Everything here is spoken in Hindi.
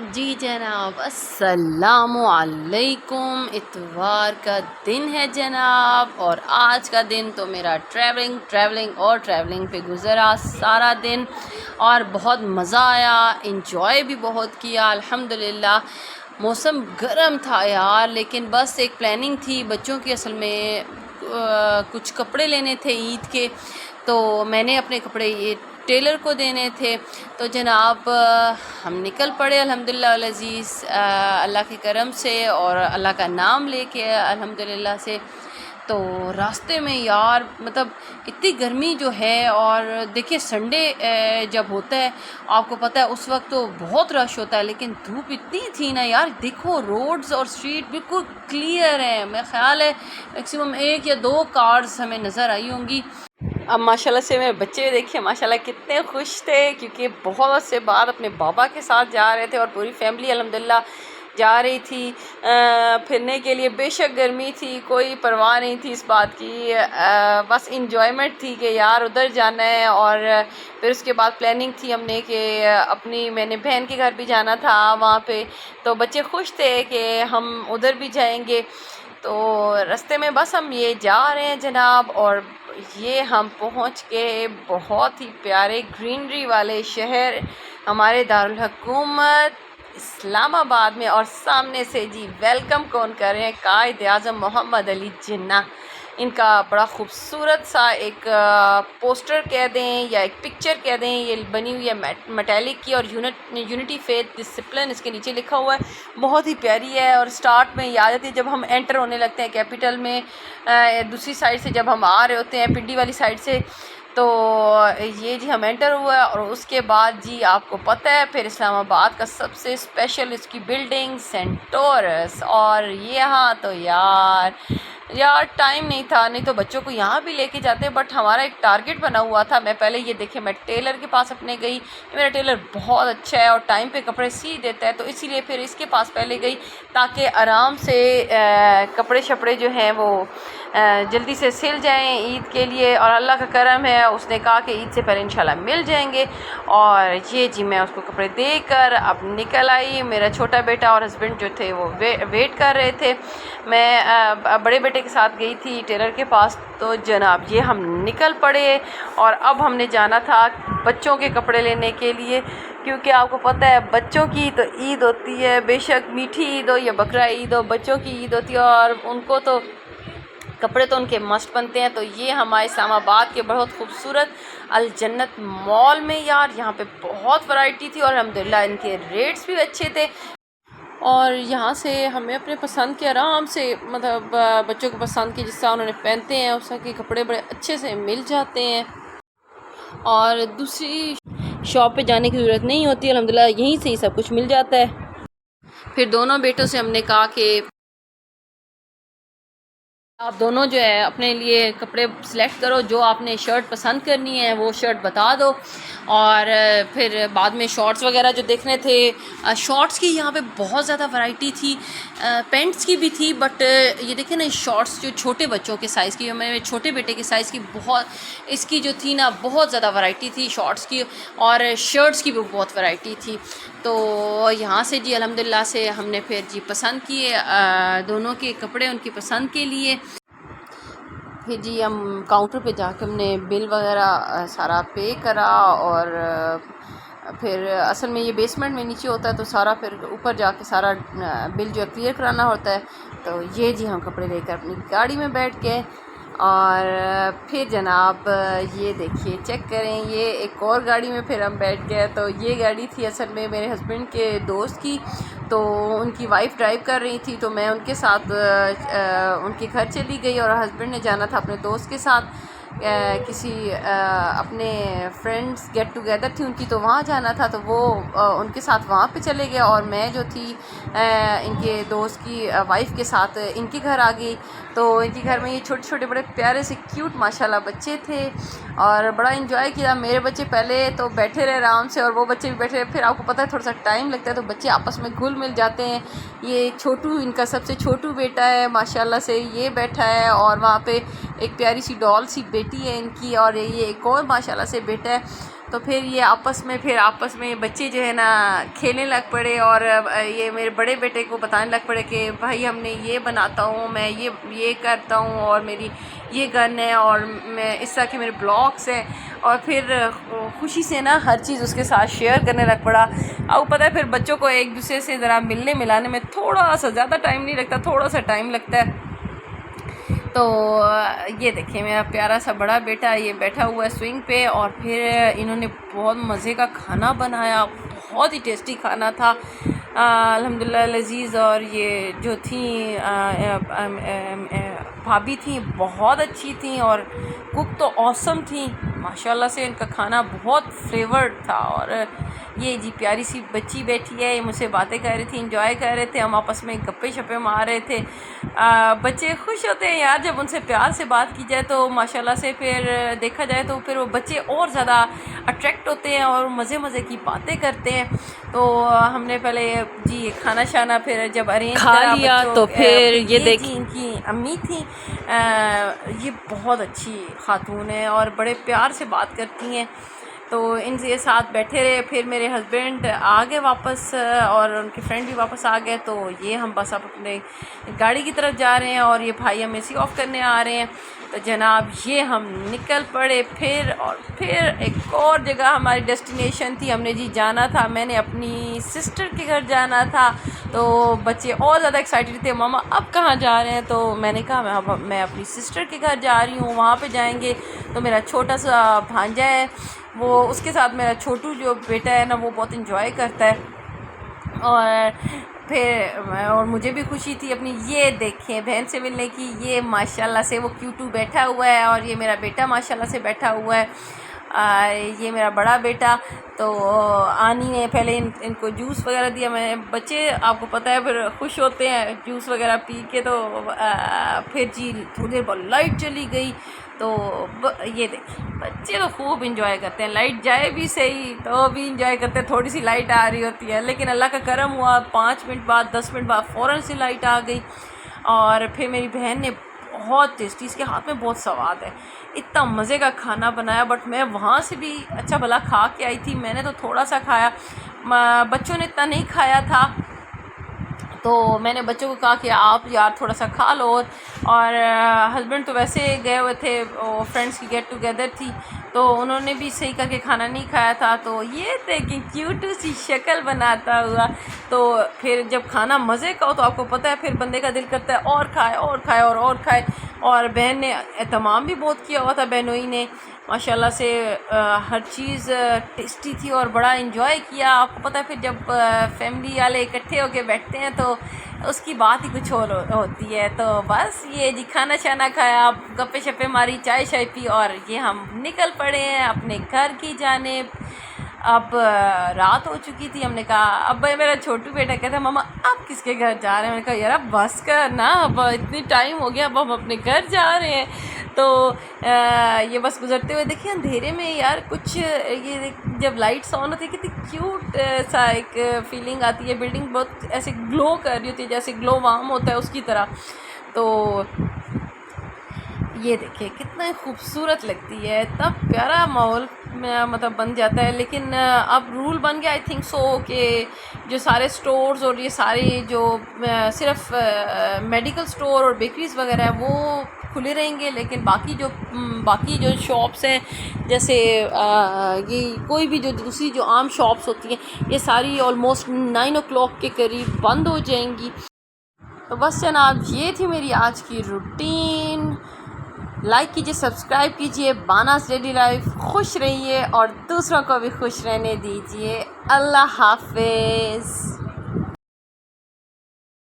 जी जनाब, अस्सलामु अलैकुम। इतवार का दिन है जनाब, और आज का दिन तो मेरा ट्रैवलिंग पे गुज़रा सारा दिन, और बहुत मज़ा आया, इंजॉय भी बहुत किया अल्हम्दुलिल्लाह। मौसम गर्म था यार, लेकिन बस एक प्लानिंग थी बच्चों की। असल में कुछ कपड़े लेने थे ईद के, तो मैंने अपने कपड़े ये टेलर को देने थे। तो जनाब हम निकल पड़े अल्हम्दुलिल्लाह अज़ीज़, अल्लाह के करम से और अल्लाह का नाम लेके अल्हम्दुलिल्लाह से। तो रास्ते में यार मतलब इतनी गर्मी जो है, और देखिए संडे जब होता है आपको पता है उस वक्त तो बहुत रश होता है, लेकिन धूप इतनी थी ना यार। देखो रोड्स और स्ट्रीट बिल्कुल क्लियर है, मेरा ख्याल है मैक्सिमम 1 या 2 कार्स हमें नज़र आई होंगी। अब माशाल्लाह से मेरे बच्चे देखिए माशाल्लाह कितने खुश थे, क्योंकि बहुत से बाद अपने बाबा के साथ जा रहे थे, और पूरी फैमिली अल्हम्दुलिल्लाह जा रही थी फिरने के लिए। बेशक गर्मी थी, कोई परवाह नहीं थी इस बात की, बस इंजॉयमेंट थी कि यार उधर जाना है। और फिर उसके बाद प्लानिंग थी हमने कि मैंने बहन के घर भी जाना था वहाँ पे, तो बच्चे खुश थे कि हम उधर भी जाएंगे। तो रास्ते में बस हम ये जा रहे हैं जनाब, और ये हम पहुंच गए बहुत ही प्यारे ग्रीनरी वाले शहर, हमारे दारुल हुकूमत इस्लामाबाद में। और सामने से जी वेलकम कौन कर रहे हैं, कायद आज़म मोहम्मद अली जिन्ना। इनका बड़ा खूबसूरत सा एक पोस्टर कह दें या एक पिक्चर कह दें, ये बनी हुई है मेटालिक की, और यूनिटी फेथ डिसिप्लिन इसके नीचे लिखा हुआ है। बहुत ही प्यारी है, और स्टार्ट में याद आती है जब हम एंटर होने लगते हैं कैपिटल में, दूसरी साइड से जब हम आ रहे होते हैं पिंडी वाली साइड से। तो ये जी हम एंटर हुआ है, और उसके बाद जी आपको पता है फिर इस्लामाबाद का सबसे स्पेशल इसकी बिल्डिंग सेंटोरस। और ये यहाँ तो यार टाइम नहीं था, नहीं तो बच्चों को यहाँ भी लेके जाते, बट हमारा एक टारगेट बना हुआ था। मैं पहले ये देखे, मैं टेलर के पास अपने गई, मेरा टेलर बहुत अच्छा है और टाइम पे कपड़े सी देता है, तो इसीलिए फिर इसके पास पहले गई ताकि आराम से कपड़े शपड़े जो हैं वो जल्दी से सिल जाएं ईद के लिए। और अल्लाह का करम है, उसने कहा कि ईद से पहले इंशाल्लाह मिल जाएंगे। और ये जी मैं उसको कपड़े देकर अब निकल आई। मेरा छोटा बेटा और हस्बैंड जो थे वो वेट कर रहे थे। मैं बड़े बेटे के साथ गई थी टेलर के पास। तो जनाब ये हम निकल पड़े, और अब हमने जाना था बच्चों के कपड़े लेने के लिए, क्योंकि आपको पता है बच्चों की तो ईद होती है, बेशक मीठी ईद हो या बकरा ईद हो, बच्चों की ईद होती है, और उनको तो कपड़े तो उनके मस्त बनते हैं। तो ये हमारे इस्लामाबाद के बहुत खूबसूरत अल जन्नत मॉल में यार यहाँ पे बहुत वैरायटी थी, और अल्हम्दुलिल्लाह इनके रेट्स भी अच्छे थे। और यहाँ से हमें अपने पसंद के आराम से मतलब बच्चों को पसंद के जिस तरह उन्होंने पहनते हैं उस तरह के कपड़े बड़े अच्छे से मिल जाते हैं, और दूसरी शॉप पे जाने की ज़रूरत नहीं होती, अल्हम्दुलिल्लाह यहीं से ही सब कुछ मिल जाता है। फिर दोनों बेटों से हमने कहा कि आप दोनों जो है अपने लिए कपड़े सिलेक्ट करो, जो आपने शर्ट पसंद करनी है वो शर्ट बता दो। और फिर बाद में शॉर्ट्स वगैरह जो देखने थे, शॉर्ट्स की यहाँ पे बहुत ज़्यादा वैरायटी थी, पेंट्स की भी थी, बट ये देखें ना शॉर्ट्स जो छोटे बच्चों के साइज़ की, मेरे छोटे बेटे के साइज़ की बहुत इसकी जो थी ना बहुत ज़्यादा वैरायटी थी शॉर्ट्स की, और शर्ट्स की भी बहुत वैरायटी थी। तो यहाँ से जी अल्हम्दुलिल्लाह से हमने फिर जी पसंद किए दोनों के कपड़े उनकी पसंद के लिए। फिर जी हम काउंटर पे जाके हमने बिल वगैरह सारा पे करा, और फिर असल में ये बेसमेंट में नीचे होता है, तो सारा फिर ऊपर जाके सारा बिल जो है क्लियर कराना होता है। तो ये जी हम कपड़े लेकर अपनी गाड़ी में बैठ गए, और फिर जनाब ये देखिए चेक करें, ये एक और गाड़ी में फिर हम बैठ गए। तो ये गाड़ी थी असल में मेरे हस्बैंड के दोस्त की, तो उनकी वाइफ ड्राइव कर रही थी, तो मैं उनके साथ उनके घर चली गई, और हस्बैंड ने जाना था अपने दोस्त के साथ किसी अपने फ्रेंड्स गेट टुगेदर थी उनकी, तो वहाँ जाना था, तो वो उनके साथ वहाँ पे चले गए, और मैं जो थी इनके दोस्त की वाइफ के साथ इनके घर आ गई। तो इनके घर में ये छोटे छोटे बड़े प्यारे से क्यूट माशाल्लाह बच्चे थे, और बड़ा इन्जॉय किया। मेरे बच्चे पहले तो बैठे रहे आराम से, और वो बच्चे भी बैठे रहे। फिर आपको पता है थोड़ा सा टाइम लगता है, तो बच्चे आपस में घुल मिल जाते हैं। ये छोटू इनका सबसे छोटू बेटा है माशाल्लाह से, ये बैठा है, और वहाँ पे एक प्यारी सी डॉल सी बेटी है इनकी, और ये एक और माशाल्लाह से बेटा है। तो फिर ये आपस में बच्चे जो है ना खेलने लग पड़े, और ये मेरे बड़े बेटे को बताने लग पड़े कि भाई हमने ये बनाता हूँ, मैं ये करता हूँ, और मेरी ये गन है, और मैं इस तरह के मेरे ब्लॉग्स हैं। और फिर खुशी से ना हर चीज़ उसके साथ शेयर करने लग पड़ा। अब पता है फिर बच्चों को एक दूसरे से ज़रा मिलने मिलाने में थोड़ा सा ज़्यादा टाइम नहीं लगता, थोड़ा सा टाइम लगता है। तो ये देखिए मेरा प्यारा सा बड़ा बेटा ये बैठा हुआ है स्विंग पे, और फिर इन्होंने बहुत मज़े का खाना बनाया, बहुत ही टेस्टी खाना था अल्हम्दुलिल्लाह लजीज़। और ये जो थी भाभी थी बहुत अच्छी थी, और कुक तो ऑसम थी माशाल्लाह से, इनका खाना बहुत फ्लेवर्ड था। और ये जी प्यारी सी बच्ची बैठी है, ये मुझसे बातें कर रही थी, इंजॉय कर रहे थे, हम आपस में गप्पे शप्पे मार रहे थे। बच्चे खुश होते हैं यार जब उनसे प्यार से बात की जाए, तो माशाल्लाह से फिर देखा जाए तो फिर वो बच्चे और ज़्यादा अट्रैक्ट होते हैं और मज़े मज़े की बातें करते हैं। तो हमने पहले जी खाना शाना फिर जब अरेंज खा लिया तो फिर ये देखिए इनकी अम्मी थी, ये बहुत अच्छी खातून है और बड़े प्यार से बात करती हैं। तो इनसे साथ बैठे रहे, फिर मेरे हस्बैंड आ गए वापस और उनके फ्रेंड भी वापस आ गए। तो ये हम बस अब अपने गाड़ी की तरफ जा रहे हैं, और ये भाई हमें सी ऑफ करने आ रहे हैं। तो जनाब ये हम निकल पड़े फिर, और फिर एक और जगह हमारी डेस्टिनेशन थी, हमने जी जाना था, मैंने अपनी सिस्टर के घर जाना था। तो बच्चे और ज़्यादा एक्साइटेड थे, मामा अब कहाँ जा रहे हैं। तो मैंने कहा मैं अपनी सिस्टर के घर जा रही हूँ, वहाँ पे जाएंगे। तो मेरा छोटा सा भांजा है, वो उसके साथ मेरा छोटू जो बेटा है ना वो बहुत इन्जॉय करता है। और फिर और मुझे भी खुशी थी अपनी, ये देखें बहन से मिलने की। ये माशाल्लाह से वो क्यूटू बैठा हुआ है, और ये मेरा बेटा माशाल्लाह से बैठा हुआ है, ये मेरा बड़ा बेटा। तो आनी ने पहले इनको जूस वगैरह दिया। मैं बच्चे आपको पता है फिर खुश होते हैं जूस वगैरह पी के। तो फिर जी थोड़ी देर बाद लाइट चली गई। तो ये देखिए बच्चे तो खूब इंजॉय करते हैं, लाइट जाए भी सही तो भी इंजॉय करते हैं। थोड़ी सी लाइट आ रही होती है, लेकिन अल्लाह का करम हुआ 5 मिनट बाद 10 मिनट बाद फ़ौरन से लाइट आ गई। और फिर मेरी बहन ने बहुत टेस्टी, इसके हाथ में बहुत स्वाद है, इतना मज़े का खाना बनाया। बट मैं वहाँ से भी अच्छा भला खा के आई थी, मैंने तो थोड़ा सा खाया, बच्चों ने इतना नहीं खाया था। तो मैंने बच्चों को कहा कि आप यार थोड़ा सा खा लो। और हस्बैंड तो वैसे गए हुए थे, फ्रेंड्स की गेट टुगेदर थी, तो उन्होंने भी सही करके खाना नहीं खाया था। तो ये देखें क्यूट सी शक्ल बनाता हुआ। तो फिर जब खाना मज़े का हो तो आपको पता है फिर बंदे का दिल करता है और खाए और खाए और खाए। और बहन ने एहतमाम भी बहुत किया हुआ था, बहनोई ने माशाल्लाह से हर चीज़ टेस्टी थी और बड़ा इन्जॉय किया। आपको पता है फिर जब फैमिली वाले इकट्ठे होके बैठते हैं तो उसकी बात ही कुछ और होती है। तो बस ये जी खाना शाना खाया, गप्पे शप्पे मारी, चाय शाय पी, और ये हम निकल पड़े हैं अपने घर की जानिब। अब रात हो चुकी थी, हमने कहा अब मेरा छोटू बेटा कहता मम्मा आप किसके घर जा रहे हैं। मैंने कहा यार अब बस कर ना, अब इतनी टाइम हो गया, अब हम अपने घर जा रहे हैं। तो ये बस गुजरते हुए देखिए अंधेरे में यार कुछ ये जब लाइट्स ऑन होती है कितनी क्यूट सा एक फीलिंग आती है, बिल्डिंग बहुत ऐसे ग्लो कर रही होती है जैसे ग्लो वार्म होता है उसकी तरह। तो ये देखिए कितना खूबसूरत लगती है, इतना प्यारा माहौल मतलब बन जाता है। लेकिन अब रूल बन गया आई थिंक सो कि जो सारे स्टोर्स और ये सारे जो सिर्फ मेडिकल स्टोर और बेकरीज़ वगैरह है वो खुले रहेंगे, लेकिन बाकी जो शॉप्स हैं जैसे ये कोई भी जो दूसरी जो आम शॉप्स होती हैं ये सारी ऑलमोस्ट 9 o'clock के करीब बंद हो जाएंगी। तो बस जनाब ये थी मेरी आज की रूटीन। लाइक कीजिए, सब्सक्राइब कीजिए, बानास डेली लाइफ। खुश रहिए और दूसरों को भी खुश रहने दीजिए। अल्लाह हाफिज़।